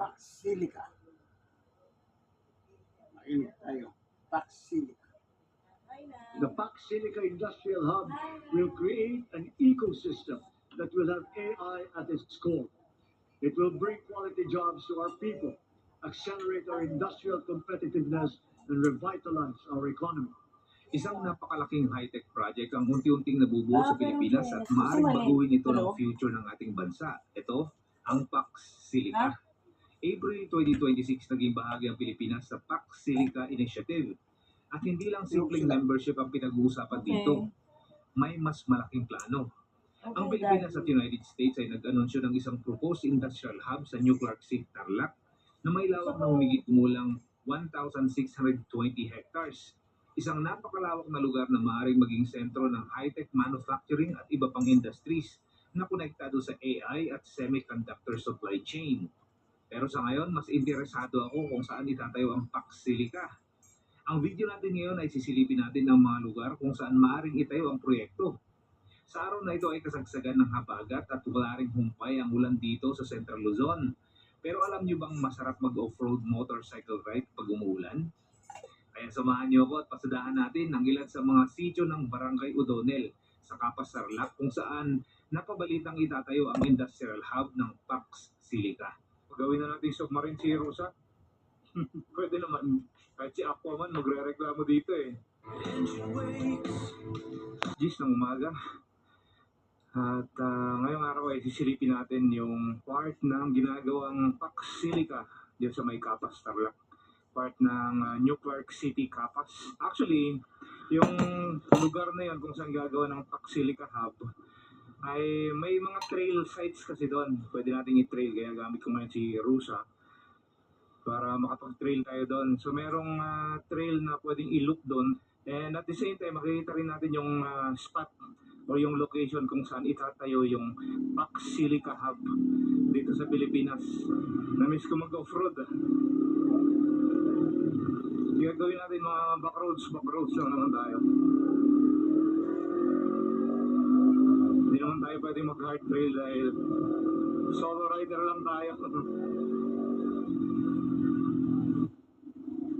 Pax Silica. Mainit tayo. Pax Silica. The Pax Silica Industrial Hub will create an ecosystem that will have AI at its core. It will bring quality jobs to our people, accelerate our industrial competitiveness, and revitalize our economy. Isang napakalaking high-tech project ang unti-unting nabubuo sa Pilipinas at maaaring baguhin ito ng future ng ating bansa. Ito, ang Pax Silica. April 2026 naging bahagi ang Pilipinas sa Pax Silica Initiative. At hindi lang simpleng membership ang pinag-uusapan dito. May mas malaking plano. Ang Pilipinas at United States ay nag-anunsyo ng isang proposed industrial hub sa New Clark City, Tarlac na may lawak na humigit kumulang 1,620 hectares. Isang napakalawak na lugar na maaaring maging sentro ng high-tech manufacturing at iba pang industries na konektado sa AI at semiconductor supply chain. Pero sa ngayon, mas interesado ako kung saan itatayo ang Pax Silica. Ang video natin ngayon ay sisilipin natin ng mga lugar kung saan maaaring itayo ang proyekto. Sa araw na ito ay kasagsagan ng habagat at wala ring humpay ang ulan dito sa Central Luzon. Pero alam niyo bang masarap mag-off-road motorcycle ride pag umuulan? Kaya samahan niyo ako at pasadahan natin ang ilan sa mga sitio ng Barangay Udonel sa Capas, Tarlac kung saan napabalitang itatayo ang industrial hub ng Pax Silica. Gawin na natin submarine si Rosa. Pwede naman. Kahit si Aquaman magre-reklamo dito eh. Gis ng umaga. At ngayong araw ay sisilipin natin yung part ng ginagawang Pax Silica dito sa may Capas, Tarlac. Part ng New Clark City, Capas. Actually, yung lugar na yun kung saan gagawa ng Pax Silica Hub ay may mga trail sites kasi doon. Pwede natin i-trail kaya gamit ko ngayon si Rusa para makapag-trail tayo doon. So merong trail na pwedeng i-loop doon. And at the same time, makikita rin natin yung spot o yung location kung saan itatayo yung Pax Silica Hub dito sa Pilipinas. Na-miss ko mag-off-road. Gagawin natin mga backroads lang naman tayo. Hindi naman tayo pwede mag-hard trail dahil solo rider lang tayo.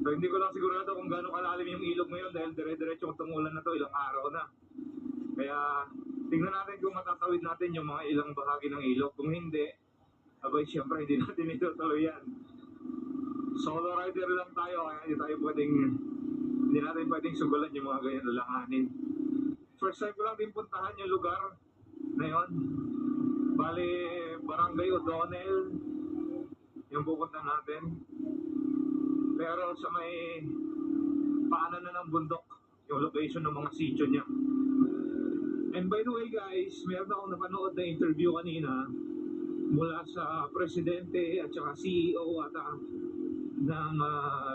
So, hindi ko lang sigurado kung gaano kalalim yung ilog ngayon dahil dire-diretso yung tumulan na to, ilang araw na. Kaya tingnan natin kung matatawid natin yung mga ilang bahagi ng ilog. Kung hindi, abay siyempre hindi natin itutuloy yan. Solo rider lang tayo kaya hindi natin pwedeng sugulan yung mga ganyan lalanganin. First time ko lang din puntahan yung lugar na yun. Bali, Barangay O'Donnell yung pupunta natin. Pero sa may paanan na ng bundok yung location ng mga sitio niya. And by the way guys, meron akong napanood na interview kanina mula sa presidente at saka CEO ata ng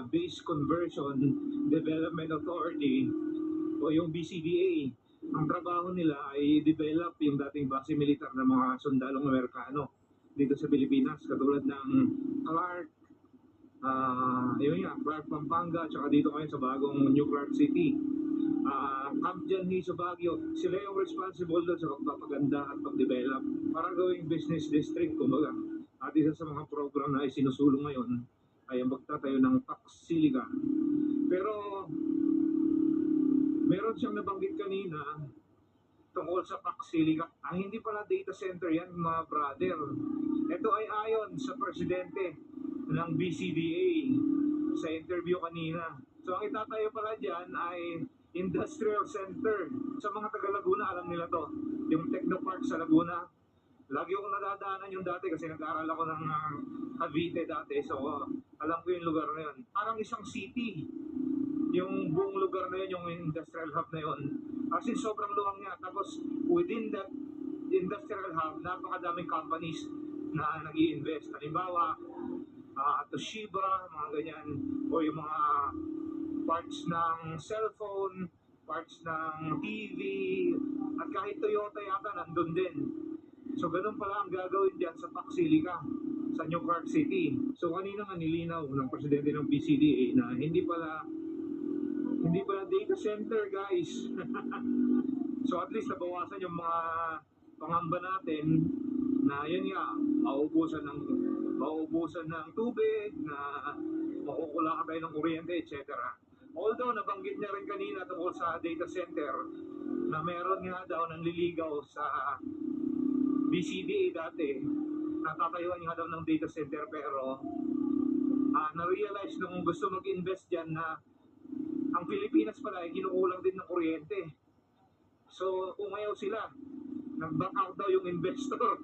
Base Conversion Development Authority o yung BCDA. Ang trabaho nila ay develop yung dating base militar ng mga sundalong Amerikano dito sa Pilipinas katulad ng Clark, Clark, Pampanga, tsaka dito ngayon sa bagong New Clark City. Camp Janhi sa Baguio, sila yung responsible doon sa pagpapaganda at pag-develop para gawing business district, kumbaga. At isa sa mga program na isinusulong ngayon ay ang magtatayo ng Pax Silica. Pero meron siyang nabanggit kanina tungkol sa Pax Silica. Hindi pala data center yan mga brother. Ito ay ayon sa presidente ng BCDA sa interview kanina. So ang itatayo pala dyan ay industrial center. Sa mga taga Laguna, alam nila to. Yung Technopark sa Laguna. Lagi akong nadadaanan yung dati kasi nag-aaral ako ng Cavite dati. So alam ko yung lugar na yun. Parang isang city. Yung buong lugar na yun, yung industrial hub na yun. Kasi sobrang luwang niya. Tapos within that industrial hub, napakadaming companies na nag-i-invest. Halimbawa, Toshiba, mga ganyan. O yung mga parts ng cellphone, parts ng TV, at kahit Toyota yata nandun din. So ganun pala ang gagawin dyan sa Pax Silica, sa New Clark City. So kanina nga nilinaw ng presidente ng PCDA na hindi pala data center guys. So at least nabawasan yung mga pangamba natin na yun nga, mauubusan ng mauubusan ng tubig, na makukulangan tayo ng kuryente, etc. Although nabanggit niya rin kanina tungkol sa data center na meron nga daw nanliligaw sa BCDA dati, natatayuan nga daw ng data center, pero na-realize nung gusto mag-invest dyan na ang Pilipinas pala ay kinukulang din ng kuryente. So, umayaw sila. Nag-back out daw yung investor.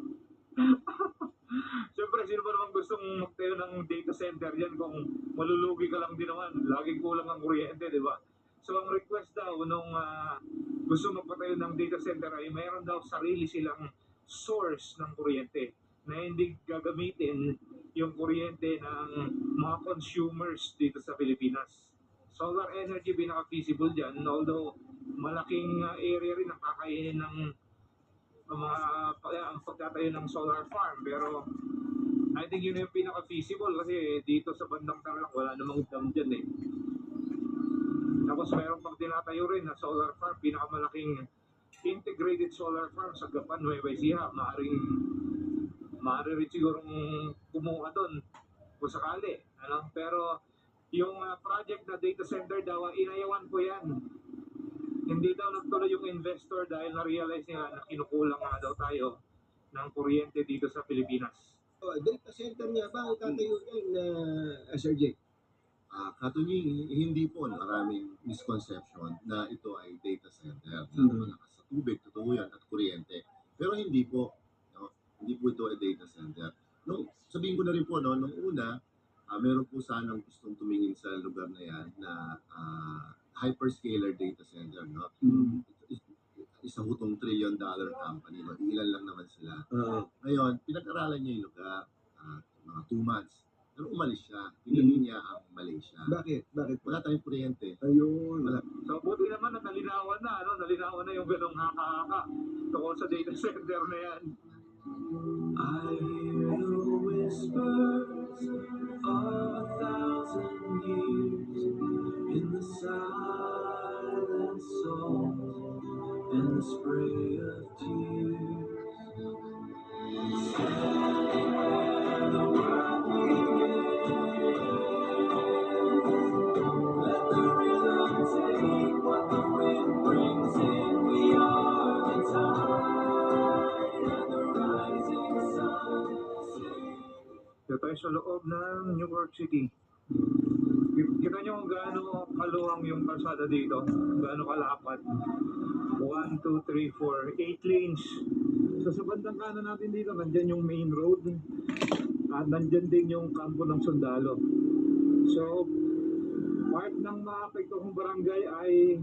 Siyempre, sino ba naman gustong magtayo ng data center yan kung malulugi ka lang din naman. Laging kulang ang kuryente, di ba? So, ang request daw nung gusto magpatayo ng data center ay mayroon daw sarili silang source ng kuryente na hindi gagamitin yung kuryente ng mga consumers dito sa Pilipinas. Solar energy pinaka-feasible dyan, although malaking area rin ang kakainin ng ang pagtatayo ng solar farm. Pero I think yun yung pinaka-feasible kasi dito sa bandang Tarlac wala namang dam dyan eh. Tapos mayroon pang tinatayo rin na solar farm, pinakamalaking integrated solar farm sa Gapan, Nueva Ecija. Maaari rin sigurong kumuha doon kung sakali. Ano? Pero yung project na data center daw, inayawan ko yan. Hindi daw nagtuloy yung investor dahil na-realize nila na kinukulang nga daw tayo ng kuryente dito sa Pilipinas. Data center nga ba ang tatayo yan na Sir Jake? Katunying, hindi po, maraming misconception na ito ay data center. Malakas sa tubig, totoo yan, at kuryente. Pero hindi po, no? Hindi po ito ay data center. Sabihin ko na rin po, no, nung una, meron po sanang gustong tumingin sa lugar na yan na hyperscaler data center. No? Isa hutong $1 trillion company. No? Ilan lang naman sila. Ngayon, pinag-aralan niya yung lugar, mga 2 months. Pero umalis siya. Pinili niya ang Malaysia. Bakit? Wala tayong kuryente. Ayun. Wala. So buti naman na nalinawan na, nalinawan na yung ganong haka-haka tungkol sa data center na yan. I hear the whispers of 1,000 years in the silent salt and the spray of tears. Standing where the world begins, let the rhythm take what the wind brings in. We are the tide and the rising sun. Dito tayo sa loob ng New York City. Kita nyo kung gaano kaluwang yung kalsada dito, gaano kalapad. 1, 2, 3, 4, 8 lanes. So sa bandang kanan natin dito, nandyan yung main road. At nandyan din yung kampo ng sundalo. So, part ng maapektuhang barangay ay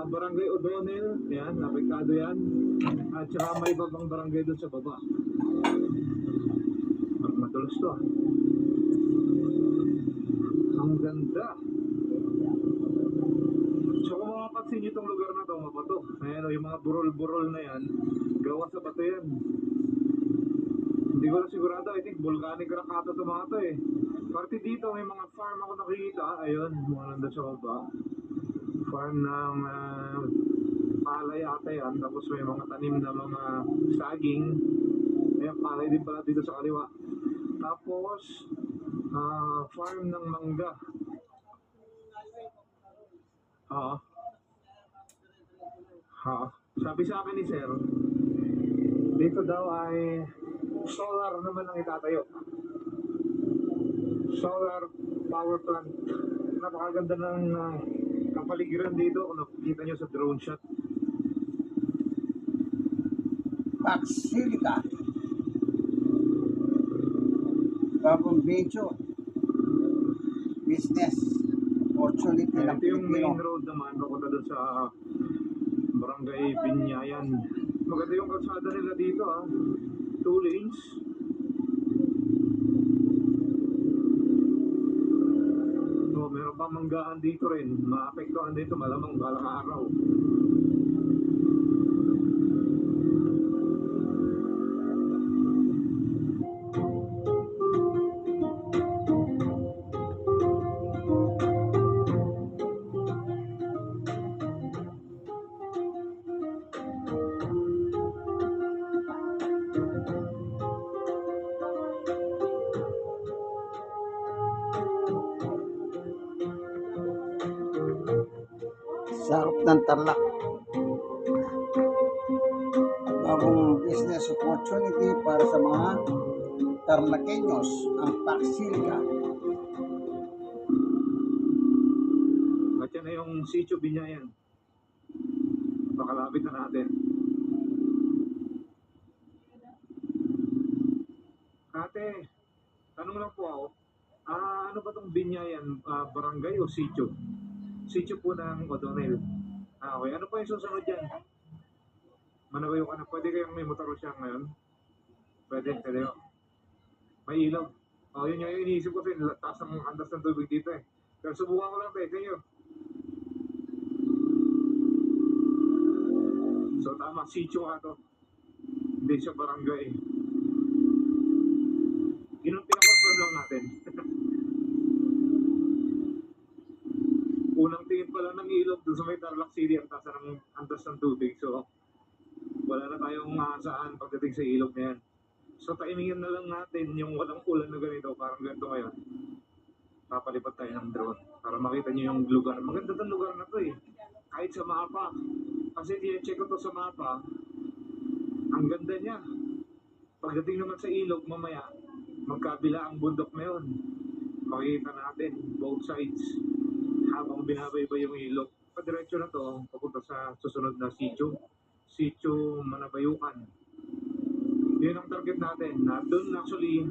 Barangay O'Donnell. Yan, apektado yan. At saka may iba pang barangay doon sa baba. Matulos to. Ang ganda. So kung makapansin nyo itong lugar na to, mabato. Ayan o, yung mga burol-burol na yan, gawa sa bato yan. Hindi ko na sigurado, I think volcanic rock ata ito mga to eh. Parte dito, may mga farm ako nakikita. Ayun, mga nanda sa baba. Farm ng palay ata yan. Tapos may mga tanim na mga saging. Ayan, palay din pala dito sa kaliwa. Tapos, farm ng mangga. Sabi sa akin ni Sir, dito daw ay solar naman ang itatayo. Solar power plant. Napakaganda ng kapaligiran dito kung nakikita nyo sa drone shot. Pax Silica. Bagong venture. Business. Opportunity ng Ito yung main Pilipino. road naman, papunta doon sa Barangay Binyayan. Maganda yung kalsada nila dito 2 lanes. So, meron pang manggahan dito rin. Maapektuhan dito malamang balang araw. Sakop ng Tarlac. Bagong business opportunity para sa mga Tarlakeños ang Paxilica. At yan na yung Sitio Binyayan. Pakalapit na natin. Ate, tanong lang po ako. Ano ba tong Binyayan? Barangay o sitio? Sitio po ng O'Donnell. Okay. Ano pa yung susunod dyan? Manabayo ka na. Pwede kayong may motor siya ngayon? Pwede. May ilaw. Yun yung iniisip ko kasi taas ng andas ng tubig dito eh. Pero subukan ko lang tayo sa inyo. So tama, sitio nga to. Hindi siya barangay. Yun ang pinakonfirm lang natin. Unang tingin pa lang ng ilog doon sa may Tarlac City ang taas ng andas ng tubig. So wala na tayong saan pagdating sa ilog na yan. So taimingin na lang natin yung walang ulan na ganito, parang ganito ngayon. Papalipat tayo ng drone para makita nyo yung lugar. Maganda tong lugar na to eh. Kahit sa mapa. Kasi check ko to sa mapa. Ang ganda niya. Pagdating naman sa ilog mamaya, magkabila ang bundok na yun. Makikita natin both sides habang binabaybay yung ilog. Padiretso na to, papunta sa susunod na Sitio Manabayukan. Yun ang target natin. Doon actually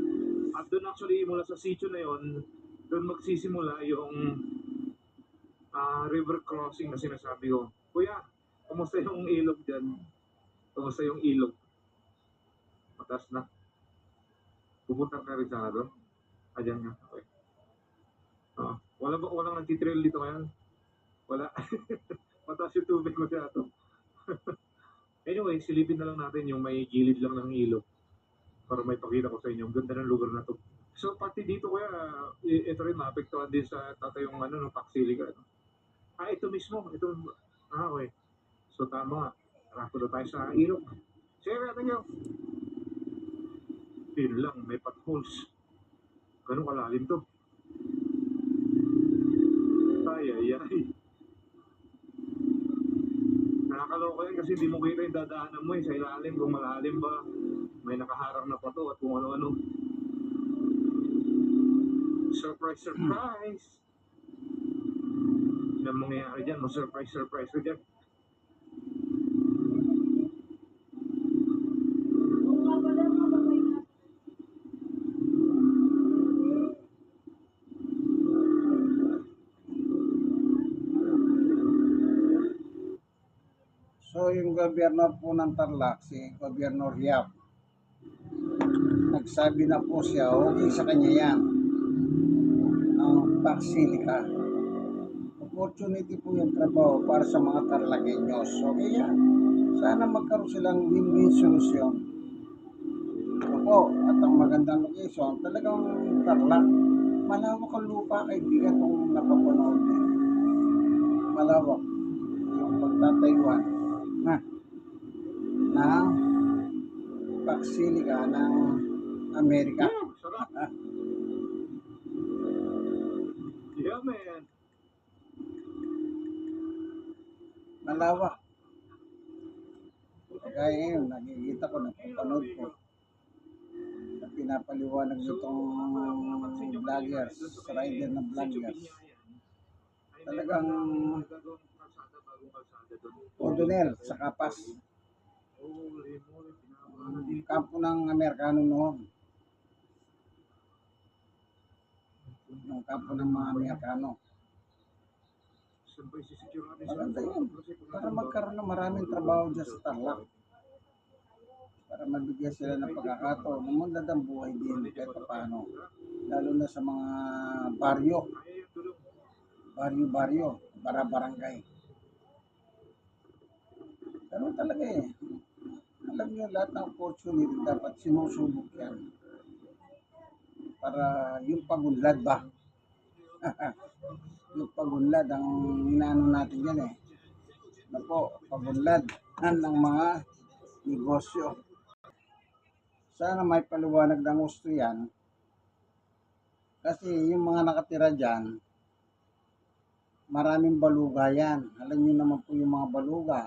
mula sa sitio na yon, doon magsisimula yung river crossing na sinasabi ko. Kuya, kumusta yung ilog dyan? Kumusta yung ilog? Mataas na. Pupunta ka rin sa doon? Ayan nga. Okay. Walang nagtitrail dito ngayon? Wala. Mataas yung tubig ko siya ito. Anyway, silipin na lang natin yung may gilid lang ng ilog para may pakita ko sa inyo. Ang ganda ng lugar na to. So, pati dito kuya, ito rin maapektuhan din sa tatayong ng Paxilica. Ito mismo. Okay. So, tama. Rapo na tayo sa ilog. Share natin nyo. Yun lang, may potholes. Ganun kalalim to. Ay. Nakakaloka yan kasi hindi mo kita yung dadaanan mo sa ilalim. Kung malalim ba, may nakaharang na pato at kung ano-ano. Surprise! Yan ang mangyayari dyan. Surprise ka dyan. So yung gobyerno po ng Tarlac, si Gobyernor Yap, nagsabi na po siya, okay sa kanya yan, ang Paxilica. Opportunity po yung trabaho para sa mga Tarlakeños. Okay yan. Sana magkaroon silang win-win solution. At ang magandang location, talagang Tarlac. Malawak ang lupa, kaibigan kung napapanood. Malawak yung pagtatayuan ng Paxilica ng Amerika. Sarap. Yeah, man. Malawak. Kaya ngayon, nakikita ko, napapanood ko. Na pinapaliwanag nitong vloggers, rider ng vloggers. Talagang O'Donnell sa Kapas. Kampo ng Amerikano noon. Yung kampo ng mga Amerikano. Maganda yun. Para magkaroon ng maraming trabaho dyan sa Tarlac. Para mabigyan sila ng pagkakataon. Umundad ang buhay din kahit paano. Lalo na sa mga baryo. Baryo, barangay. Pero talaga eh. Alam niyo, lahat ng opportunity dapat sinusubok yan. Para yung pagunlad ba? Yung pagunlad, ang inaano natin yan eh. Pagunlad ng mga negosyo. Sana may paliwanag ng gusto yan. Kasi yung mga nakatira dyan, maraming baluga yan. Alam niyo naman po yung mga baluga,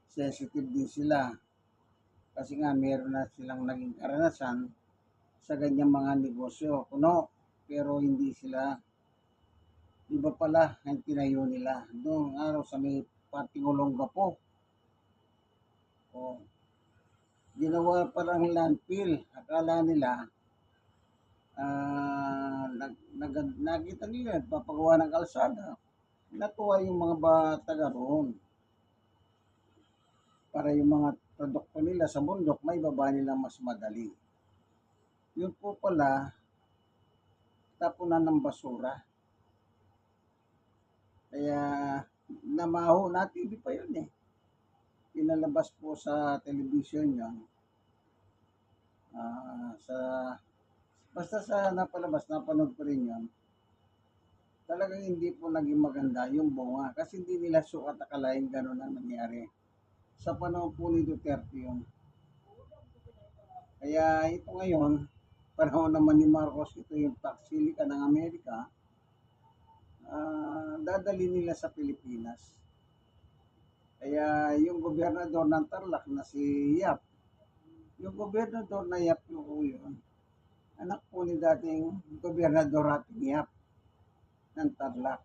sensitive din sila. Kasi nga meron na silang naging karanasan sa ganyang mga negosyo. Kuno, pero hindi sila, iba pala ang tinayo nila. Doon araw sa may pating Olonga po. O, ginawa parang landfill. Akala nila, nakita nila, papagawa ng kalsada. Natuwa yung mga taga roon. Para yung mga produkto nila sa bundok, may baba nila mas madali. Yun po pala, tapunan ng basura. Kaya, namaho na TV pa yun eh. Pinalabas po sa television yun. Basta sa napalabas, napanood ko rin yun. Talagang hindi po naging maganda yung bunga. Kasi hindi nila sukat akalain gano'n ang nangyari. Sa panahon po ni Duterte yun. Kaya ito ngayon, panahon naman ni Marcos, ito yung tax silica ng Amerika, dadali nila sa Pilipinas. Kaya yung gobernador ng Tarlac na si Yap, yung gobernador na Yap po yun, anak po ni dating gobernador Rating Yap ng Tarlac.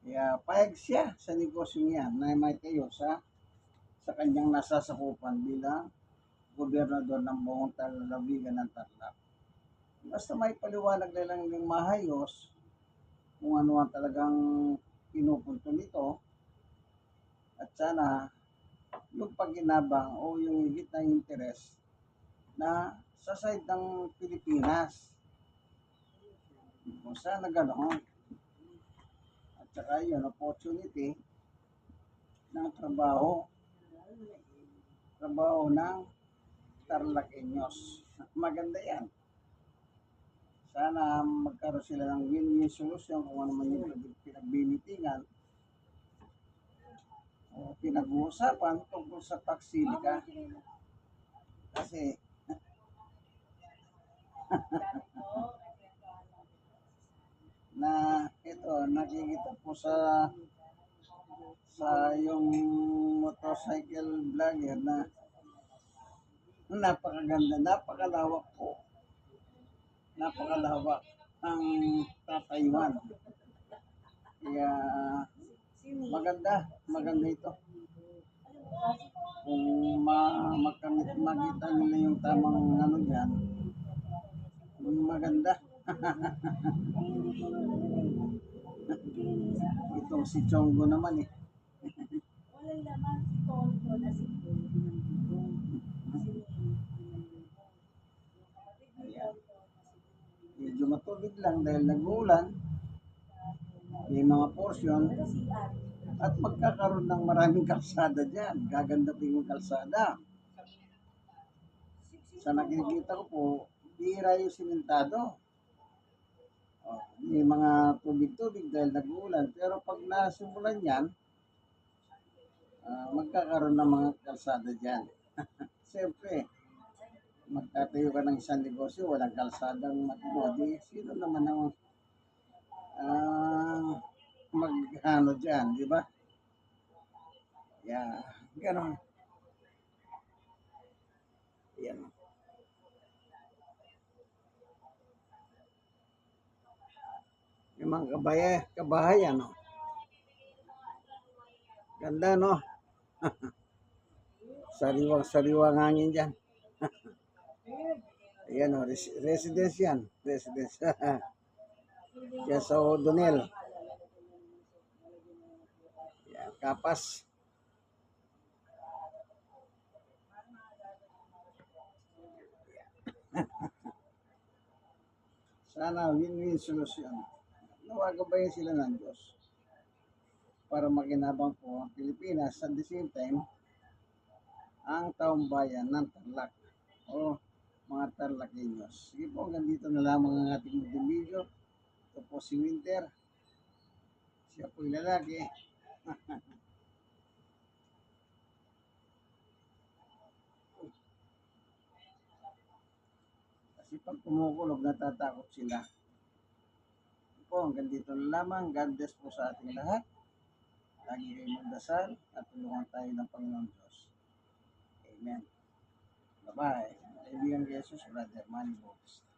Kaya payag siya sa negosyo niya na may kayo sa kanyang nasasakupan bilang gobernador ng buong lalawigan ng Tarlac. Basta may paliwanag na lang yung mahayos kung ano ang talagang pinupunto nito at sana yung paginabang o yung higit na interest na sa side ng Pilipinas. Kung sana gano'n. At saka yun, opportunity ng trabaho ng Tarlaceños. Maganda yan. Sana magkaroon sila ng win-win solution kung ano man yung pinagbimitingan o pinag-uusapan tungkol sa tax silica. Kasi na ito nakikita po sa yung motorcycle vlogger na napakaganda, napakalawak po. Napakalawak ang Tataywan. Kaya maganda ito. Kung makita nila yung tamang ano dyan, maganda. Itong si Chonggo naman eh. Walang laman si Tonto na si Ayan. Medyo matubig lang dahil nag-uulan. May mga portion at magkakaroon ng maraming kalsada dyan. Gaganda pa yung kalsada. Sa nakikita ko po, bihira yung simentado. May mga tubig-tubig dahil nag-uulan. Pero pag nasimulan yan, magkakaroon ng mga kalsada dyan. Siyempre, magtatayo ka ng isang negosyo, walang kalsadang matino. Di, sino naman ang mag-ano dyan, di ba? Yeah, gano'n. Yan. Yung mga kabahayan, no? Ganda, no? Sariwang hangin dyan. Ayan, no? Residence yan. Residence. Yan sa O'Donnell. Yan, Kapas. Sana win-win solution. Nawagabayan sila ng Diyos para makinabang po ang Pilipinas at the same time ang taong bayan ng Tarlac o mga Tarlaceños. Sige po, hanggang dito na lamang ang ating video. Ito po si Winter. Siya po yung lalaki. Kasi pag kumukulog, natatakot sila. po, hanggang dito na lamang. God bless po sa ating lahat. Lagi kayo magdasal at tulungan tayo ng Panginoon Diyos. Amen. Bye-bye. Kaibigan kay Jesus, Brother Manny Bautista.